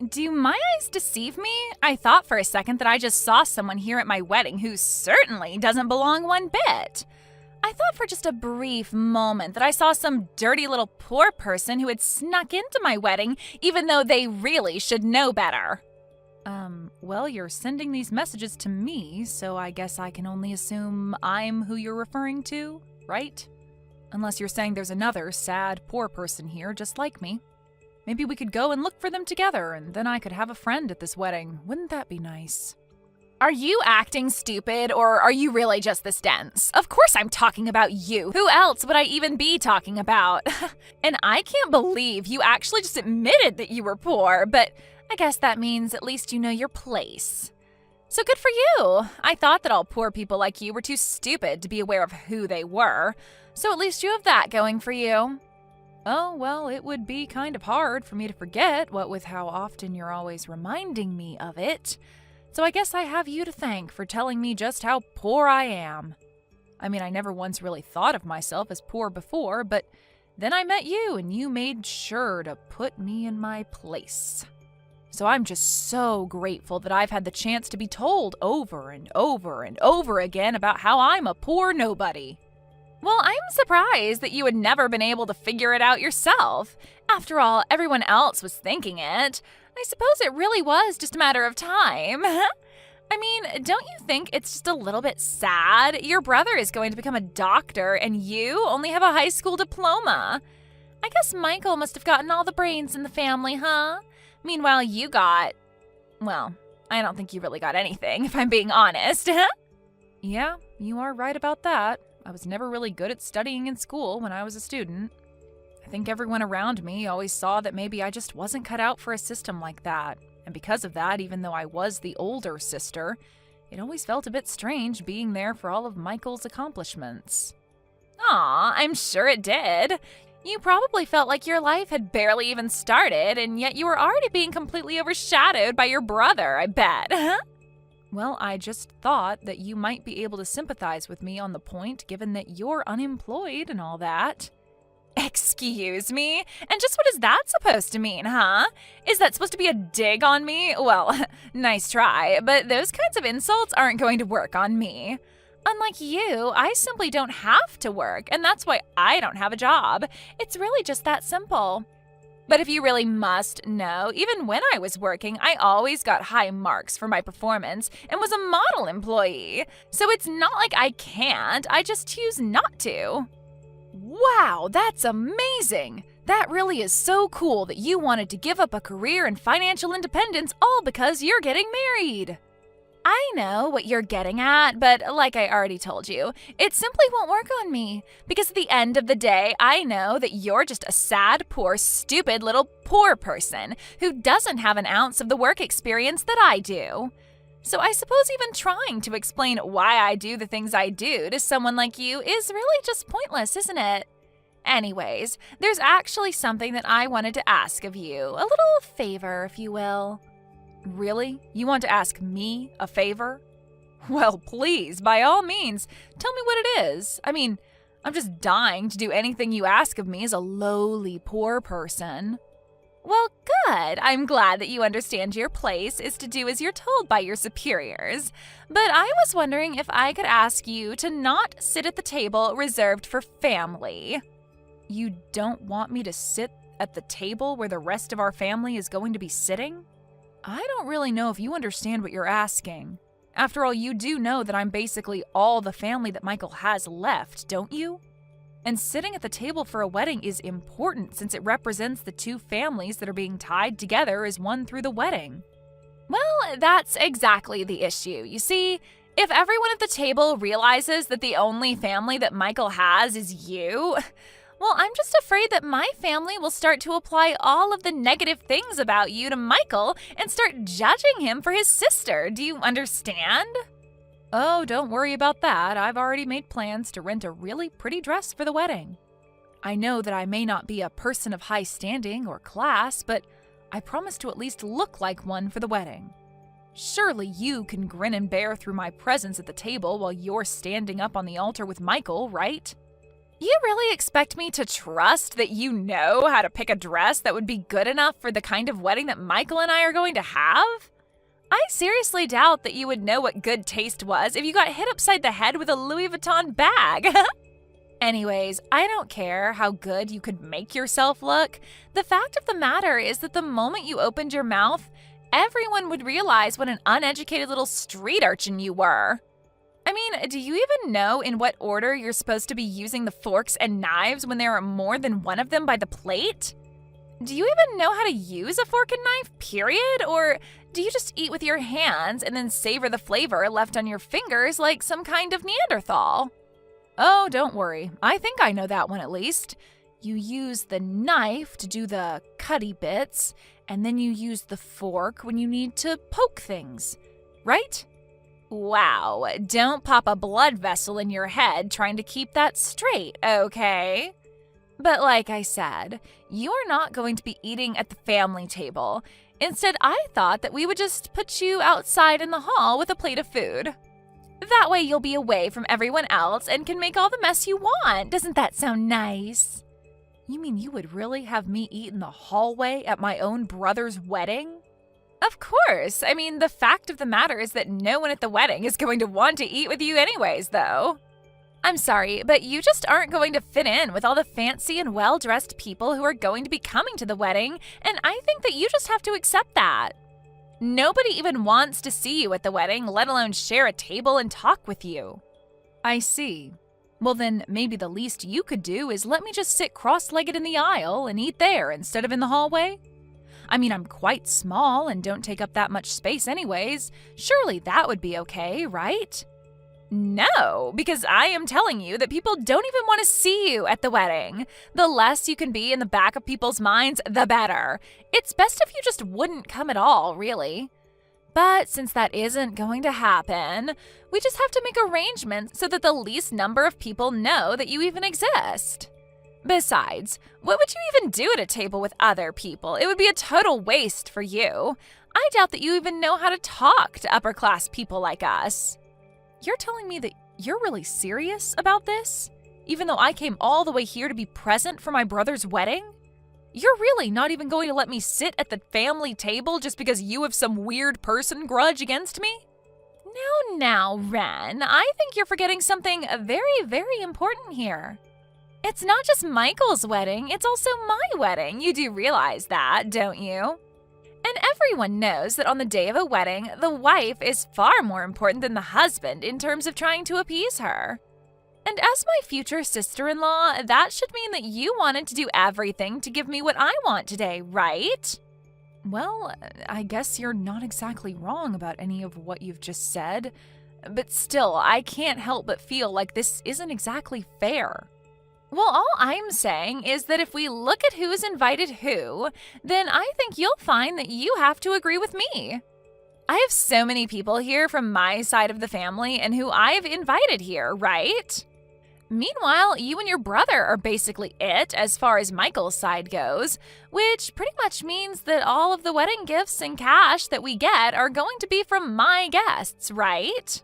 Do my eyes deceive me? I thought for a second that I just saw someone here at my wedding who certainly doesn't belong one bit. I thought for just a brief moment that I saw some dirty little poor person who had snuck into my wedding, even though they really should know better. Well, you're sending these messages to me, so I guess I can only assume I'm who you're referring to, right? Unless you're saying there's another sad, poor person here just like me. Maybe we could go and look for them together, and then I could have a friend at this wedding. Wouldn't that be nice? Are you acting stupid, or are you really just this dense? Of course I'm talking about you. Who else would I even be talking about? And I can't believe you actually just admitted that you were poor, but I guess that means at least you know your place. So good for you. I thought that all poor people like you were too stupid to be aware of who they were, so at least you have that going for you. Oh, well, it would be kind of hard for me to forget, what with how often you're always reminding me of it. So I guess I have you to thank for telling me just how poor I am. I mean, I never once really thought of myself as poor before, but then I met you and you made sure to put me in my place. So I'm just so grateful that I've had the chance to be told over and over and over again about how I'm a poor nobody. Well, I'm surprised that you had never been able to figure it out yourself. After all, everyone else was thinking it. I suppose it really was just a matter of time. I mean, don't you think it's just a little bit sad? Your brother is going to become a doctor and you only have a high school diploma. I guess Michael must have gotten all the brains in the family, huh? Meanwhile, you got... well, I don't think you really got anything, if I'm being honest. Yeah, you are right about that. I was never really good at studying in school when I was a student. I think everyone around me always saw that maybe I just wasn't cut out for a system like that. And because of that, even though I was the older sister, it always felt a bit strange being there for all of Michael's accomplishments. Aw, I'm sure it did. You probably felt like your life had barely even started, and yet you were already being completely overshadowed by your brother, I bet. Well, I just thought that you might be able to sympathize with me on the point, given that you're unemployed and all that. Excuse me? And just what is that supposed to mean, huh? Is that supposed to be a dig on me? Well, nice try, but those kinds of insults aren't going to work on me. Unlike you, I simply don't have to work, and that's why I don't have a job. It's really just that simple. But if you really must know, even when I was working, I always got high marks for my performance and was a model employee. So it's not like I can't, I just choose not to. Wow, that's amazing! That really is so cool that you wanted to give up a career and financial independence all because you're getting married. I know what you're getting at, but like I already told you, it simply won't work on me. Because at the end of the day, I know that you're just a sad, poor, stupid little poor person who doesn't have an ounce of the work experience that I do. So I suppose even trying to explain why I do the things I do to someone like you is really just pointless, isn't it? Anyways, there's actually something that I wanted to ask of you, a little favor, if you will. Really? You want to ask me a favor? Well, please, by all means, tell me what it is. I mean, I'm just dying to do anything you ask of me as a lowly poor person. Well, good. I'm glad that you understand your place is to do as you're told by your superiors. But I was wondering if I could ask you to not sit at the table reserved for family. You don't want me to sit at the table where the rest of our family is going to be sitting? I don't really know if you understand what you're asking. After all, you do know that I'm basically all the family that Michael has left, don't you? And sitting at the table for a wedding is important since it represents the two families that are being tied together as one through the wedding. Well, that's exactly the issue. You see, if everyone at the table realizes that the only family that Michael has is you, well, I'm just afraid that my family will start to apply all of the negative things about you to Michael and start judging him for his sister. Do you understand? Oh, don't worry about that. I've already made plans to rent a really pretty dress for the wedding. I know that I may not be a person of high standing or class, but I promise to at least look like one for the wedding. Surely you can grin and bear through my presence at the table while you're standing up on the altar with Michael, right? You really expect me to trust that you know how to pick a dress that would be good enough for the kind of wedding that Michael and I are going to have? I seriously doubt that you would know what good taste was if you got hit upside the head with a Louis Vuitton bag. Anyways, I don't care how good you could make yourself look. The fact of the matter is that the moment you opened your mouth, everyone would realize what an uneducated little street urchin you were. I mean, do you even know in what order you're supposed to be using the forks and knives when there are more than one of them by the plate? Do you even know how to use a fork and knife, period? Or do you just eat with your hands and then savor the flavor left on your fingers like some kind of Neanderthal? Oh, don't worry. I think I know that one at least. You use the knife to do the cutty bits, and then you use the fork when you need to poke things, right? Wow, don't pop a blood vessel in your head trying to keep that straight, okay? But like I said, you are not going to be eating at the family table. Instead, I thought that we would just put you outside in the hall with a plate of food. That way you'll be away from everyone else and can make all the mess you want. Doesn't that sound nice? You mean you would really have me eat in the hallway at my own brother's wedding? Of course. I mean, the fact of the matter is that no one at the wedding is going to want to eat with you anyways, though. I'm sorry, but you just aren't going to fit in with all the fancy and well-dressed people who are going to be coming to the wedding, and I think that you just have to accept that. Nobody even wants to see you at the wedding, let alone share a table and talk with you. I see. Well, then maybe the least you could do is let me just sit cross-legged in the aisle and eat there instead of in the hallway. I mean, I'm quite small and don't take up that much space anyways. Surely that would be okay, right? No, because I am telling you that people don't even want to see you at the wedding. The less you can be in the back of people's minds, the better. It's best if you just wouldn't come at all, really. But since that isn't going to happen, we just have to make arrangements so that the least number of people know that you even exist. Besides, what would you even do at a table with other people? It would be a total waste for you. I doubt that you even know how to talk to upper-class people like us. You're telling me that you're really serious about this? Even though I came all the way here to be present for my brother's wedding? You're really not even going to let me sit at the family table just because you have some weird person grudge against me? Now, Ren, I think you're forgetting something very, very important here. It's not just Michael's wedding, it's also my wedding. You do realize that, don't you? And everyone knows that on the day of a wedding, the wife is far more important than the husband in terms of trying to appease her. And as my future sister-in-law, that should mean that you wanted to do everything to give me what I want today, right? Well, I guess you're not exactly wrong about any of what you've just said. But still, I can't help but feel like this isn't exactly fair. Well, all I'm saying is that if we look at who's invited who, then I think you'll find that you have to agree with me. I have so many people here from my side of the family and who I've invited here, right? Meanwhile, you and your brother are basically it as far as Michael's side goes, which pretty much means that all of the wedding gifts and cash that we get are going to be from my guests, right?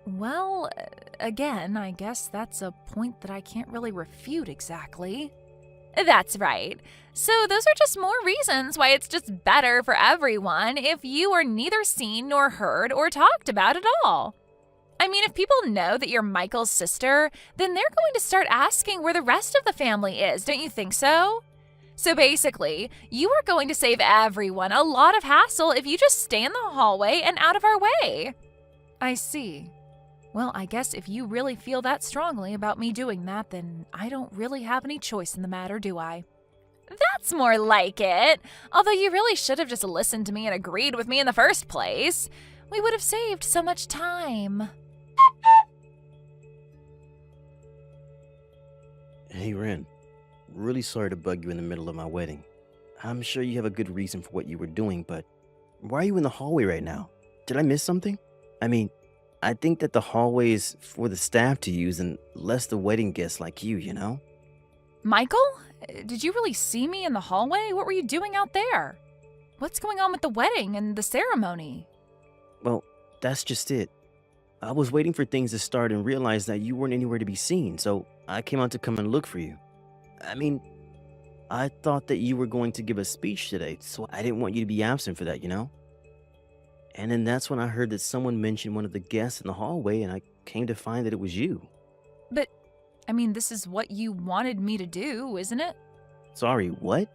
Well, again, I guess that's a point that I can't really refute exactly. That's right. So those are just more reasons why it's just better for everyone if you are neither seen nor heard or talked about at all. I mean, if people know that you're Michael's sister, then they're going to start asking where the rest of the family is, don't you think so? So basically, you are going to save everyone a lot of hassle if you just stay in the hallway and out of our way. I see. Well, I guess if you really feel that strongly about me doing that, then I don't really have any choice in the matter, do I? That's more like it. Although you really should have just listened to me and agreed with me in the first place. We would have saved so much time. Hey, Ren. Really sorry to bug you in the middle of my wedding. I'm sure you have a good reason for what you were doing, but why are you in the hallway right now? Did I miss something? I mean, I think that the hallway is for the staff to use and less the wedding guests like you know? Michael? Did you really see me in the hallway? What were you doing out there? What's going on with the wedding and the ceremony? Well, that's just it. I was waiting for things to start and realized that you weren't anywhere to be seen, so I came out to come and look for you. I mean, I thought that you were going to give a speech today, so I didn't want you to be absent for that, you know? And then that's when I heard that someone mentioned one of the guests in the hallway, and I came to find that it was you. But, I mean, this is what you wanted me to do, isn't it? Sorry, what?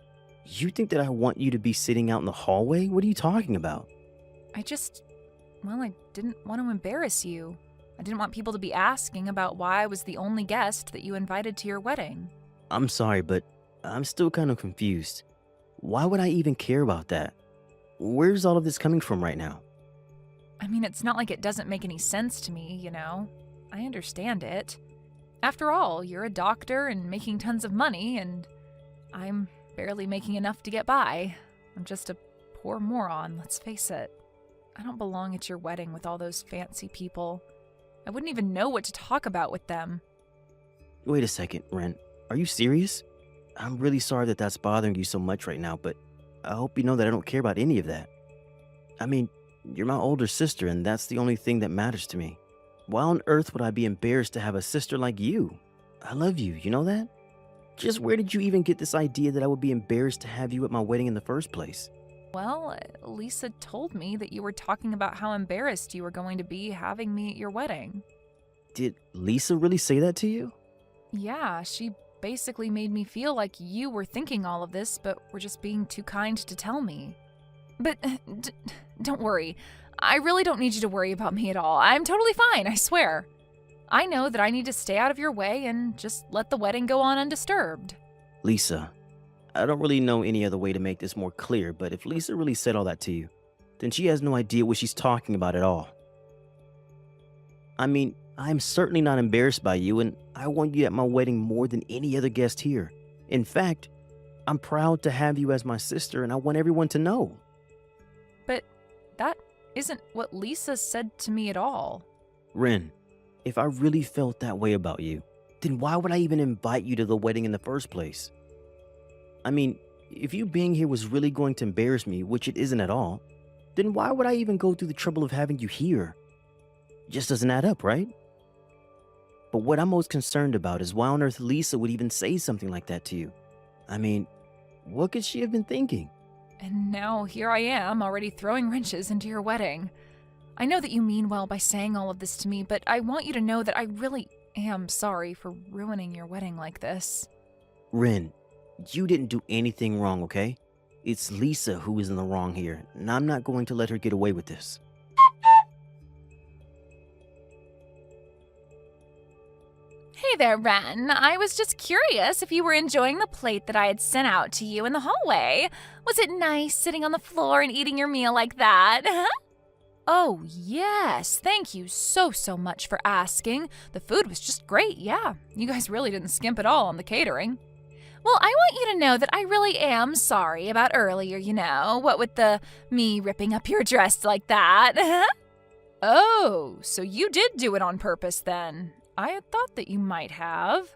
You think that I want you to be sitting out in the hallway? What are you talking about? I didn't want to embarrass you. I didn't want people to be asking about why I was the only guest that you invited to your wedding. I'm sorry, but I'm still kind of confused. Why would I even care about that? Where's all of this coming from right now? I mean, it's not like it doesn't make any sense to me, you know? I understand it. After all, you're a doctor and making tons of money, and I'm barely making enough to get by. I'm just a poor moron, let's face it. I don't belong at your wedding with all those fancy people. I wouldn't even know what to talk about with them. Wait a second, Ren. Are you serious? I'm really sorry that that's bothering you so much right now, but I hope you know that I don't care about any of that. I mean, you're my older sister, and that's the only thing that matters to me. Why on earth would I be embarrassed to have a sister like you? I love you, you know that? Just where did you even get this idea that I would be embarrassed to have you at my wedding in the first place? Well, Lisa told me that you were talking about how embarrassed you were going to be having me at your wedding. Did Lisa really say that to you? Yeah, she basically made me feel like you were thinking all of this, but were just being too kind to tell me. But don't worry. I really don't need you to worry about me at all. I'm totally fine, I swear. I know that I need to stay out of your way and just let the wedding go on undisturbed. Lisa, I don't really know any other way to make this more clear, but if Lisa really said all that to you, then she has no idea what she's talking about at all. I mean, I'm certainly not embarrassed by you, and I want you at my wedding more than any other guest here. In fact, I'm proud to have you as my sister, and I want everyone to know. But that isn't what Lisa said to me at all. Ren, if I really felt that way about you, then why would I even invite you to the wedding in the first place? I mean, if you being here was really going to embarrass me, which it isn't at all, then why would I even go through the trouble of having you here? It just doesn't add up, right? But what I'm most concerned about is why on earth Lisa would even say something like that to you. I mean, what could she have been thinking? And now here I am, already throwing wrenches into your wedding. I know that you mean well by saying all of this to me, but I want you to know that I really am sorry for ruining your wedding like this. Ren, you didn't do anything wrong, okay? It's Lisa who is in the wrong here, and I'm not going to let her get away with this. Hey there, Ren. I was just curious if you were enjoying the plate that I had sent out to you in the hallway. Was it nice sitting on the floor and eating your meal like that? Oh, yes. Thank you so much for asking. The food was just great, yeah. You guys really didn't skimp at all on the catering. Well, I want you to know that I really am sorry about earlier, you know, what with me ripping up your dress like that. Oh, so you did do it on purpose then. I had thought that you might have.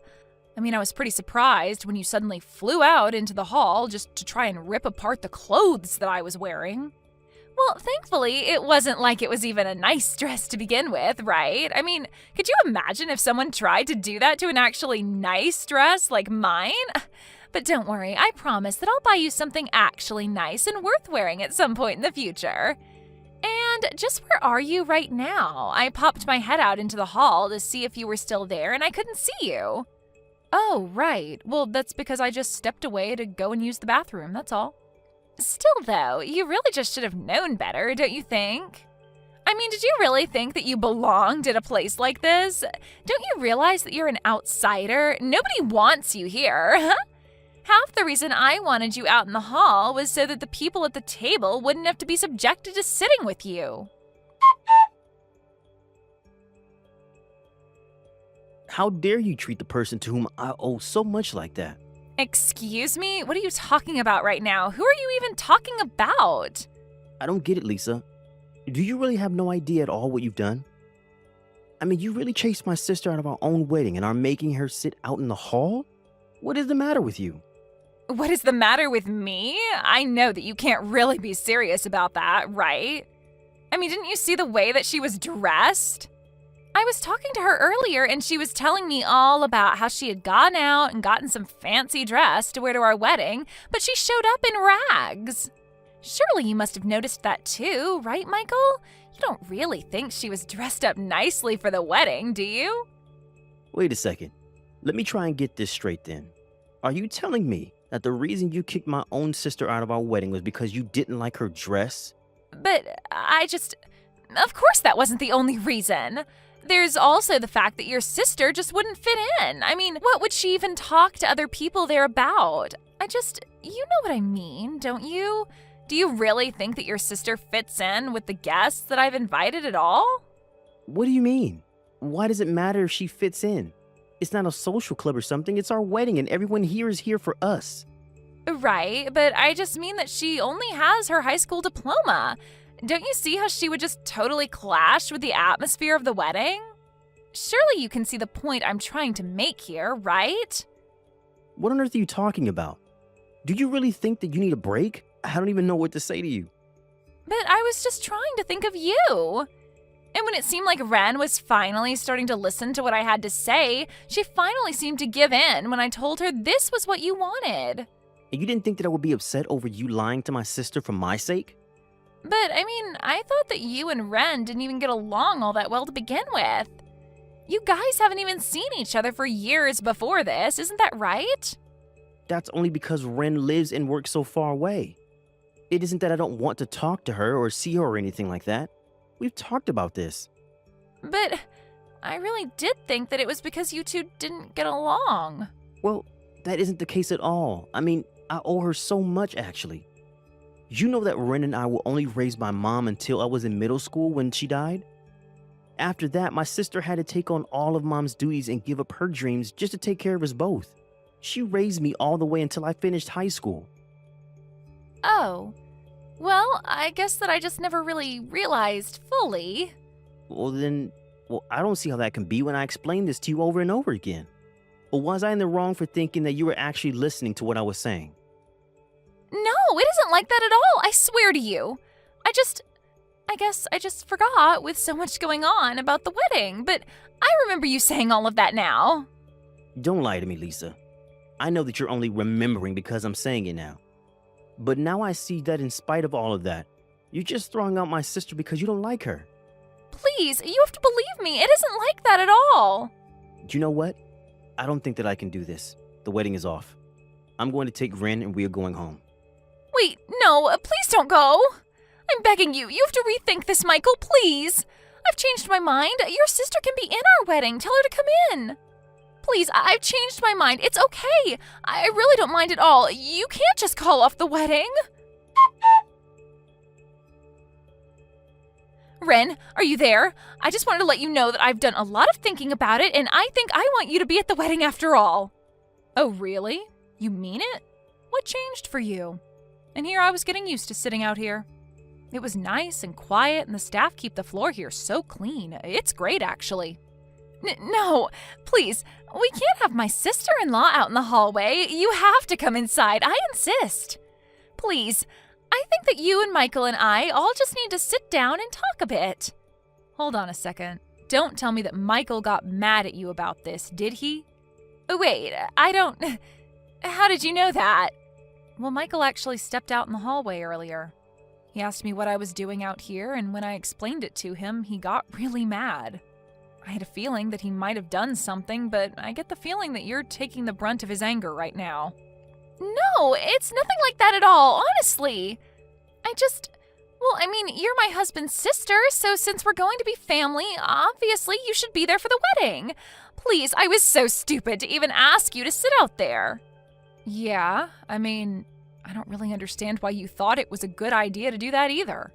I mean, I was pretty surprised when you suddenly flew out into the hall just to try and rip apart the clothes that I was wearing. Well, thankfully, it wasn't like it was even a nice dress to begin with, right? I mean, could you imagine if someone tried to do that to an actually nice dress like mine? But don't worry, I promise that I'll buy you something actually nice and worth wearing at some point in the future. And just where are you right now? I popped my head out into the hall to see if you were still there, and I couldn't see you. Oh, right. Well, that's because I just stepped away to go and use the bathroom, that's all. Still, though, you really just should have known better, don't you think? I mean, did you really think that you belonged at a place like this? Don't you realize that you're an outsider? Nobody wants you here. Half the reason I wanted you out in the hall was so that the people at the table wouldn't have to be subjected to sitting with you. How dare you treat the person to whom I owe so much like that? Excuse me? What are you talking about right now? Who are you even talking about? I don't get it, Lisa. Do you really have no idea at all what you've done? I mean, you really chased my sister out of our own wedding and are making her sit out in the hall? What is the matter with you? What is the matter with me? I know that you can't really be serious about that, right? I mean, didn't you see the way that she was dressed? I was talking to her earlier and she was telling me all about how she had gone out and gotten some fancy dress to wear to our wedding, but she showed up in rags. Surely you must have noticed that too, right, Michael? You don't really think she was dressed up nicely for the wedding, do you? Wait a second. Let me try and get this straight then. Are you telling me that the reason you kicked my own sister out of our wedding was because you didn't like her dress? But of course that wasn't the only reason. There's also the fact that your sister just wouldn't fit in. I mean, what would she even talk to other people there about? You know what I mean, don't you? Do you really think that your sister fits in with the guests that I've invited at all? What do you mean? Why does it matter if she fits in? It's not a social club or something. It's our wedding and everyone here is here for us. Right, but I just mean that she only has her high school diploma. Don't you see how she would just totally clash with the atmosphere of the wedding? Surely you can see the point I'm trying to make here, right? What on earth are you talking about? Do you really think that you need a break? I don't even know what to say to you. But I was just trying to think of you. And when it seemed like Ren was finally starting to listen to what I had to say, she finally seemed to give in when I told her this was what you wanted. And you didn't think that I would be upset over you lying to my sister for my sake? But, I thought that you and Ren didn't even get along all that well to begin with. You guys haven't even seen each other for years before this, isn't that right? That's only because Ren lives and works so far away. It isn't that I don't want to talk to her or see her or anything like that. We've talked about this. But I really did think that it was because you two didn't get along. Well, that isn't the case at all. I owe her so much, actually. You know that Ren and I were only raised by Mom until I was in middle school when she died? After that, my sister had to take on all of Mom's duties and give up her dreams just to take care of us both. She raised me all the way until I finished high school. Oh. Well, I guess that I just never really realized fully. Well, I don't see how that can be when I explained this to you over and over again. Or was I in the wrong for thinking that you were actually listening to what I was saying? No, it isn't like that at all, I swear to you. I guess I just forgot with so much going on about the wedding, but I remember you saying all of that now. Don't lie to me, Lisa. I know that you're only remembering because I'm saying it now. But now I see that in spite of all of that, you're just throwing out my sister because you don't like her. Please, you have to believe me. It isn't like that at all. Do you know what? I don't think that I can do this. The wedding is off. I'm going to take Ren and we are going home. Wait, no, please don't go. I'm begging you. You have to rethink this, Michael, please. I've changed my mind. Your sister can be in our wedding. Tell her to come in. Please, I've changed my mind. It's okay. I really don't mind at all. You can't just call off the wedding. Ren, are you there? I just wanted to let you know that I've done a lot of thinking about it, and I think I want you to be at the wedding after all. Oh, really? You mean it? What changed for you? And here I was getting used to sitting out here. It was nice and quiet, and the staff keep the floor here so clean. It's great, actually. No, please, we can't have my sister-in-law out in the hallway. You have to come inside. I insist. Please, I think that you and Michael and I all just need to sit down and talk a bit. Hold on a second. Don't tell me that Michael got mad at you about this, did he? Oh, wait, I don't... How did you know that? Well, Michael actually stepped out in the hallway earlier. He asked me what I was doing out here, and when I explained it to him, he got really mad. I had a feeling that he might have done something, but I get the feeling that you're taking the brunt of his anger right now. No, it's nothing like that at all, honestly. You're my husband's sister, so since we're going to be family, obviously you should be there for the wedding. Please, I was so stupid to even ask you to sit out there. Yeah, I don't really understand why you thought it was a good idea to do that either.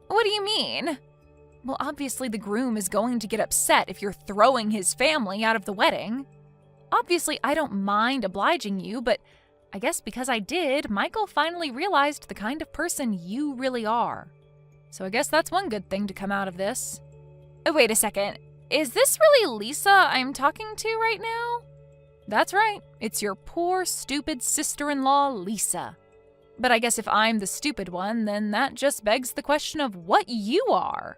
What do you mean? Well, obviously the groom is going to get upset if you're throwing his family out of the wedding. Obviously, I don't mind obliging you, but I guess because I did, Michael finally realized the kind of person you really are. So I guess that's one good thing to come out of this. Oh, wait a second. Is this really Lisa I'm talking to right now? That's right. It's your poor, stupid sister-in-law, Lisa. But I guess if I'm the stupid one, then that just begs the question of what you are.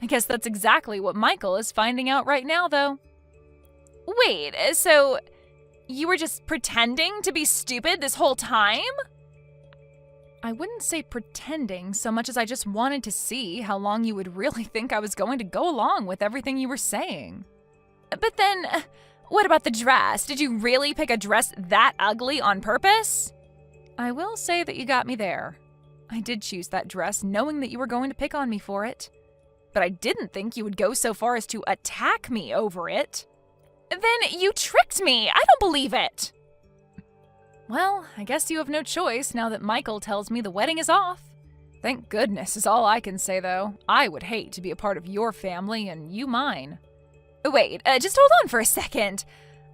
I guess that's exactly what Michael is finding out right now, though. Wait, so you were just pretending to be stupid this whole time? I wouldn't say pretending so much as I just wanted to see how long you would really think I was going to go along with everything you were saying. But then, what about the dress? Did you really pick a dress that ugly on purpose? I will say that you got me there. I did choose that dress knowing that you were going to pick on me for it. But I didn't think you would go so far as to attack me over it. Then you tricked me! I don't believe it! Well, I guess you have no choice now that Michael tells me the wedding is off. Thank goodness is all I can say, though. I would hate to be a part of your family and you mine. Wait, just hold on for a second.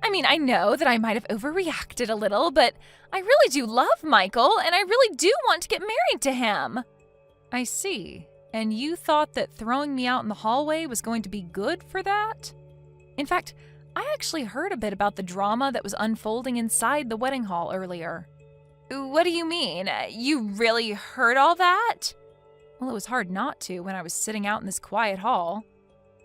I mean, I know that I might have overreacted a little, but I really do love Michael, and I really do want to get married to him. I see. And you thought that throwing me out in the hallway was going to be good for that? In fact, I actually heard a bit about the drama that was unfolding inside the wedding hall earlier. What do you mean? You really heard all that? Well, it was hard not to when I was sitting out in this quiet hall.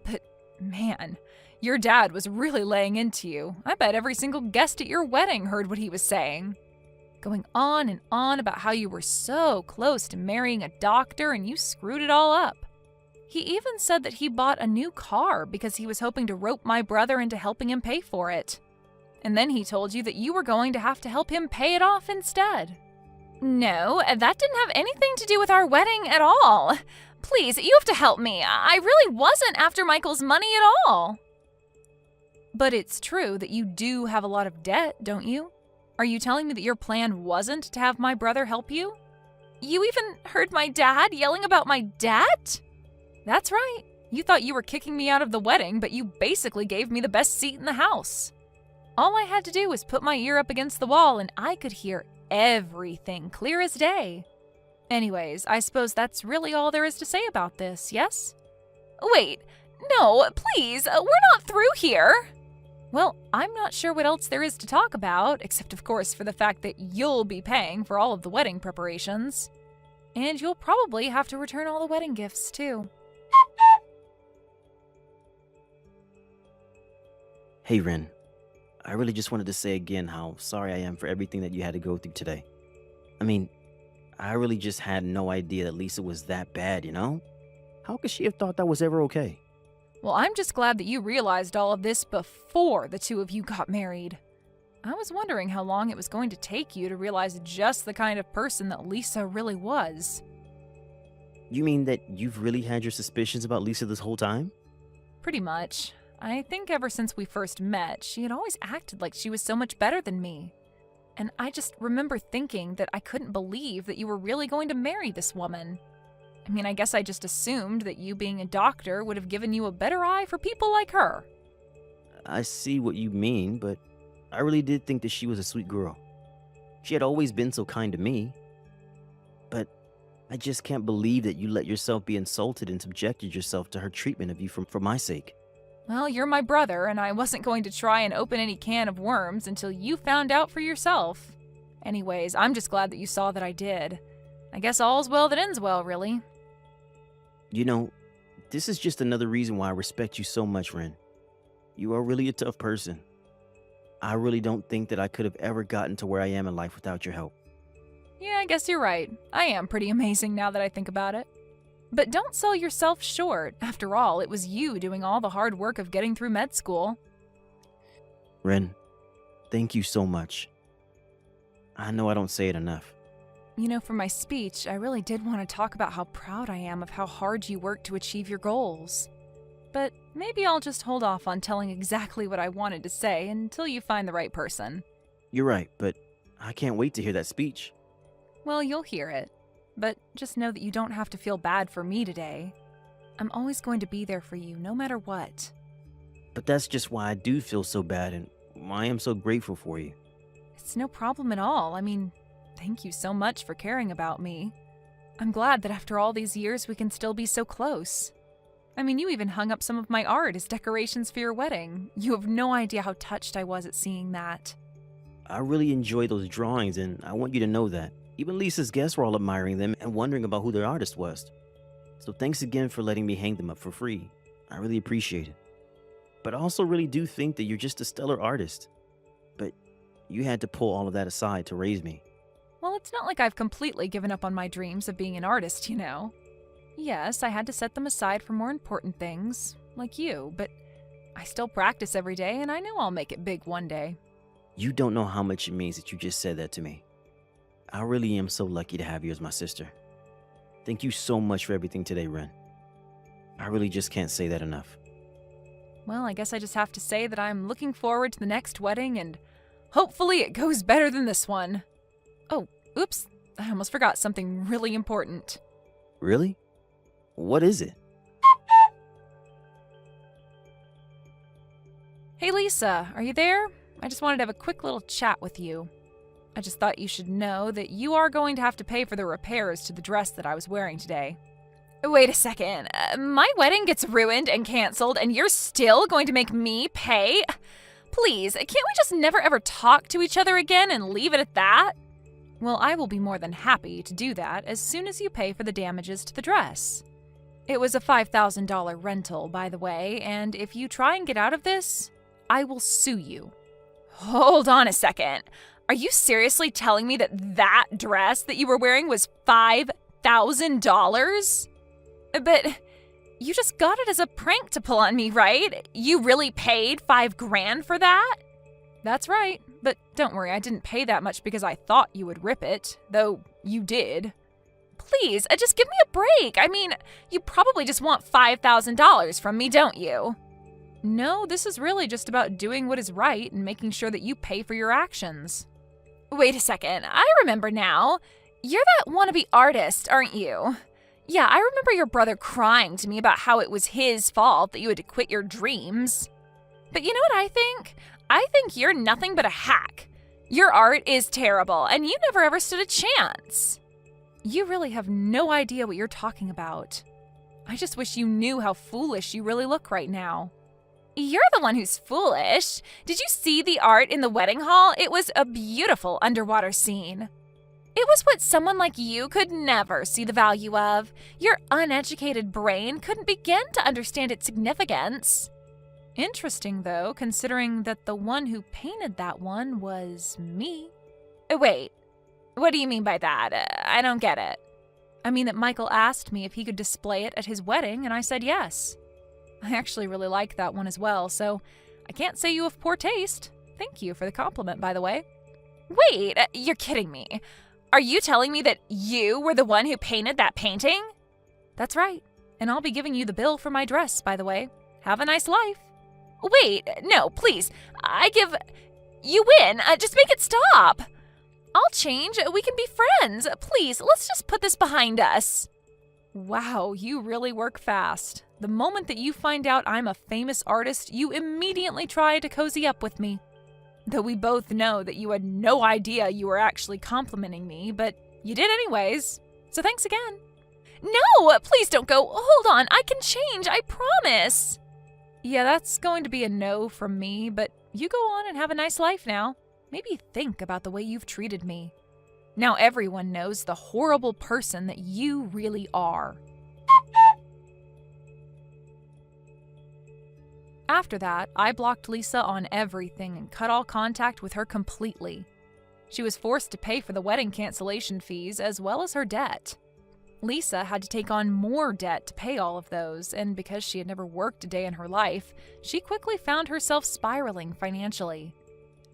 But man, your dad was really laying into you. I bet every single guest at your wedding heard what he was saying. Going on and on about how you were so close to marrying a doctor and you screwed it all up. He even said that he bought a new car because he was hoping to rope my brother into helping him pay for it. And then he told you that you were going to have to help him pay it off instead. No, that didn't have anything to do with our wedding at all. Please, you have to help me. I really wasn't after Michael's money at all. But it's true that you do have a lot of debt, don't you? Are you telling me that your plan wasn't to have my brother help you? You even heard my dad yelling about my debt? That's right. You thought you were kicking me out of the wedding, but you basically gave me the best seat in the house. All I had to do was put my ear up against the wall and I could hear everything clear as day. Anyways, I suppose that's really all there is to say about this, yes? Wait, no, please, we're not through here. Well, I'm not sure what else there is to talk about, except of course for the fact that you'll be paying for all of the wedding preparations. And you'll probably have to return all the wedding gifts, too. Hey, Ren. I really just wanted to say again how sorry I am for everything that you had to go through today. I mean, I really just had no idea that Lisa was that bad, you know? How could she have thought that was ever okay? Well, I'm just glad that you realized all of this before the two of you got married. I was wondering how long it was going to take you to realize just the kind of person that Lisa really was. You mean that you've really had your suspicions about Lisa this whole time? Pretty much. I think ever since we first met, she had always acted like she was so much better than me. And I just remember thinking that I couldn't believe that you were really going to marry this woman. I mean, I guess I just assumed that you being a doctor would have given you a better eye for people like her. I see what you mean, but I really did think that she was a sweet girl. She had always been so kind to me. But I just can't believe that you let yourself be insulted and subjected yourself to her treatment of you for my sake. Well, you're my brother, and I wasn't going to try and open any can of worms until you found out for yourself. Anyways, I'm just glad that you saw that I did. I guess all's well that ends well, really. You know, this is just another reason why I respect you so much, Ren. You are really a tough person. I really don't think that I could have ever gotten to where I am in life without your help. Yeah, I guess you're right. I am pretty amazing now that I think about it. But don't sell yourself short. After all, it was you doing all the hard work of getting through med school. Ren, thank you so much. I know I don't say it enough. You know, for my speech, I really did want to talk about how proud I am of how hard you worked to achieve your goals. But maybe I'll just hold off on telling exactly what I wanted to say until you find the right person. You're right, but I can't wait to hear that speech. Well, you'll hear it. But just know that you don't have to feel bad for me today. I'm always going to be there for you, no matter what. But that's just why I do feel so bad and why I am so grateful for you. It's no problem at all. I mean, thank you so much for caring about me. I'm glad that after all these years we can still be so close. I mean, you even hung up some of my art as decorations for your wedding. You have no idea how touched I was at seeing that. I really enjoy those drawings, and I want you to know that. Even Lisa's guests were all admiring them and wondering about who their artist was. So thanks again for letting me hang them up for free. I really appreciate it. But I also really do think that you're just a stellar artist. But you had to pull all of that aside to raise me. Well, it's not like I've completely given up on my dreams of being an artist, you know. Yes, I had to set them aside for more important things, like you, but I still practice every day and I know I'll make it big one day. You don't know how much it means that you just said that to me. I really am so lucky to have you as my sister. Thank you so much for everything today, Ren. I really just can't say that enough. Well, I guess I just have to say that I'm looking forward to the next wedding and hopefully it goes better than this one. Oh, oops, I almost forgot something really important. Really? What is it? Hey Lisa, are you there? I just wanted to have a quick little chat with you. I just thought you should know that you are going to have to pay for the repairs to the dress that I was wearing today. Wait a second. My wedding gets ruined and canceled and you're still going to make me pay? Please, can't we just never ever talk to each other again and leave it at that? Well, I will be more than happy to do that as soon as you pay for the damages to the dress. It was a $5,000 rental, by the way, and if you try and get out of this, I will sue you. Hold on a second. Are you seriously telling me that dress that you were wearing was $5,000? But you just got it as a prank to pull on me, right? You really paid $5,000 for that? That's right, but don't worry, I didn't pay that much because I thought you would rip it, though you did. Please, just give me a break. I mean, you probably just want $5,000 from me, don't you? No, this is really just about doing what is right and making sure that you pay for your actions. Wait a second, I remember now. You're that wannabe artist, aren't you? Yeah, I remember your brother crying to me about how it was his fault that you had to quit your dreams. But you know what I think? I think you're nothing but a hack. Your art is terrible, and you never ever stood a chance. You really have no idea what you're talking about. I just wish you knew how foolish you really look right now. You're the one who's foolish. Did you see the art in the wedding hall? It was a beautiful underwater scene. It was what someone like you could never see the value of. Your uneducated brain couldn't begin to understand its significance. Interesting, though, considering that the one who painted that one was me. Wait, what do you mean by that? I don't get it. I mean that Michael asked me if he could display it at his wedding, and I said yes. I actually really like that one as well, so I can't say you have poor taste. Thank you for the compliment, by the way. Wait, you're kidding me. Are you telling me that you were the one who painted that painting? That's right, and I'll be giving you the bill for my dress, by the way. Have a nice life. Wait, no, please. You win. Just make it stop. I'll change. We can be friends. Please, let's just put this behind us. Wow, you really work fast. The moment that you find out I'm a famous artist, you immediately try to cozy up with me. Though we both know that you had no idea you were actually complimenting me, but you did anyways. So thanks again. No, please don't go. Hold on, I can change, I promise. Yeah, that's going to be a no from me, but you go on and have a nice life now. Maybe think about the way you've treated me. Now everyone knows the horrible person that you really are. After that, I blocked Lisa on everything and cut all contact with her completely. She was forced to pay for the wedding cancellation fees as well as her debt. Lisa had to take on more debt to pay all of those, and because she had never worked a day in her life, she quickly found herself spiraling financially.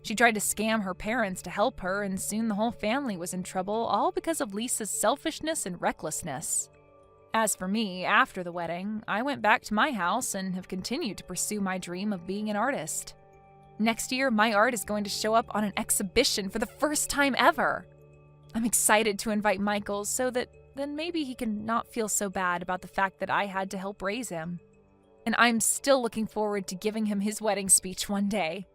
She tried to scam her parents to help her, and soon the whole family was in trouble, all because of Lisa's selfishness and recklessness. As for me, after the wedding, I went back to my house and have continued to pursue my dream of being an artist. Next year, my art is going to show up on an exhibition for the first time ever. I'm excited to invite Michael so that then maybe he can not feel so bad about the fact that I had to help raise him. And I'm still looking forward to giving him his wedding speech one day.